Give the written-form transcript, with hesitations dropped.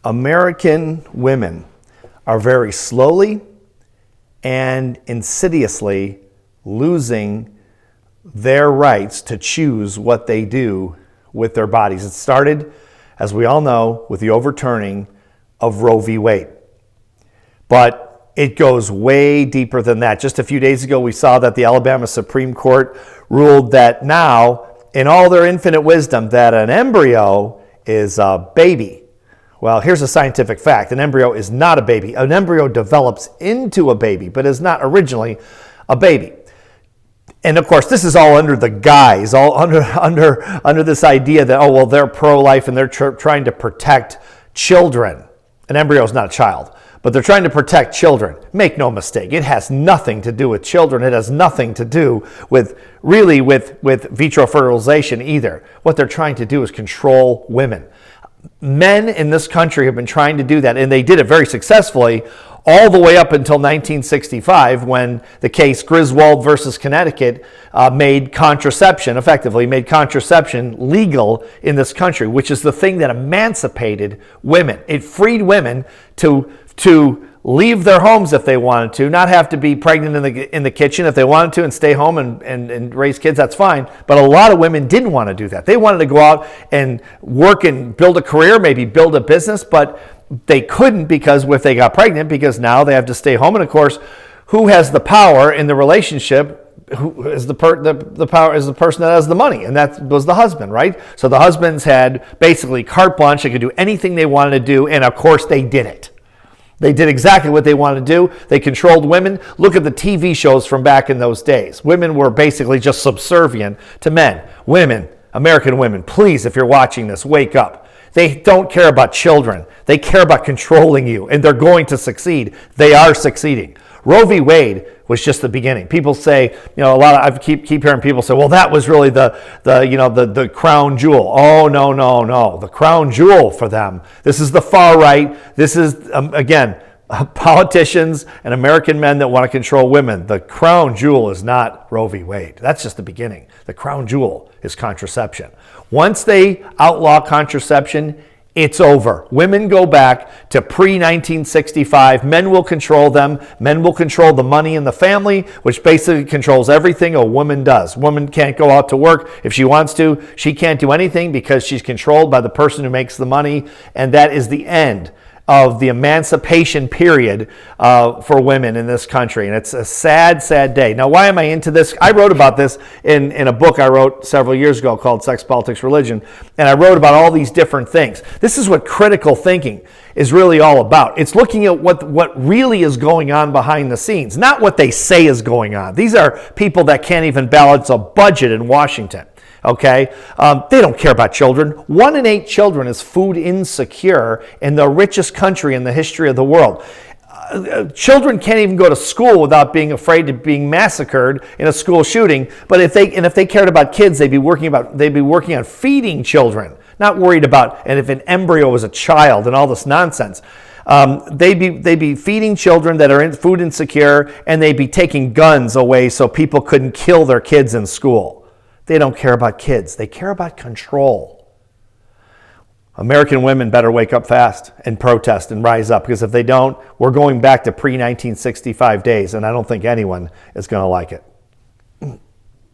American women are very slowly and insidiously losing their rights to choose what they do with their bodies. It started, as we all know, with the overturning of Roe v. Wade. But it goes way deeper than that. Just a few days ago, we saw that the Alabama Supreme Court ruled that now, in all their infinite wisdom, that an embryo is a baby. Well, here's a scientific fact. An embryo is not a baby. An embryo develops into a baby, but is not originally a baby. And of course, this is all under the guise, all under this idea that, oh, well, they're pro-life and they're trying to protect children. An embryo is not a child, but they're trying to protect children. Make no mistake, it has nothing to do with children. It has nothing to do with vitro fertilization either. What they're trying to do is control women. Men in this country have been trying to do that, and they did it very successfully all the way up until 1965, when the case Griswold versus Connecticut effectively made contraception legal in this country, which is the thing that emancipated women. It freed women to leave their homes if they wanted to, not have to be pregnant in the kitchen. If they wanted to and stay home and raise kids, that's fine. But a lot of women didn't want to do that. They wanted to go out and work and build a career, maybe build a business, but they couldn't because if they got pregnant, because now they have to stay home. And of course, who has the power in the relationship? Who is the power is the person that has the money, and that was the husband, right? So the husbands had basically carte blanche. They could do anything they wanted to do, and of course they did it. They did exactly what they wanted to do. They controlled women. Look at the TV shows from back in those days. Women were basically just subservient to men. Women, American women, please, if you're watching this, wake up. They don't care about children. They care about controlling you, and they're going to succeed. They are succeeding. Roe v. Wade was just the beginning. People say, I keep hearing people say, well, that was really the crown jewel. Oh, no. The crown jewel for them. This is the far right. This is, again, politicians and American men that want to control women. The crown jewel is not Roe v. Wade. That's just the beginning. The crown jewel is contraception. Once they outlaw contraception, it's over. Women go back to pre-1965. Men will control them. Men will control the money in the family, which basically controls everything a woman does. Woman can't go out to work if she wants to. She can't do anything because she's controlled by the person who makes the money. And that is the end of the emancipation period for women in this country. And it's a sad, sad day. Now, why am I into this? I wrote about this in a book I wrote several years ago called Sex, Politics, Religion. And I wrote about all these different things. This is what critical thinking is really all about. It's looking at what really is going on behind the scenes, not what they say is going on. These are people that can't even balance a budget in Washington. Okay, they don't care about children. 1 in 8 children is food insecure in the richest country in the history of the world. Children can't even go to school without being afraid of being massacred in a school shooting. But if they cared about kids, they'd be working on feeding children, not worried about and if an embryo was a child and all this nonsense. They'd be feeding children that are food insecure, and they'd be taking guns away so people couldn't kill their kids in school. They don't care about kids. They care about control. American women better wake up fast and protest and rise up, because if they don't, we're going back to pre-1965 days, and I don't think anyone is going to like it.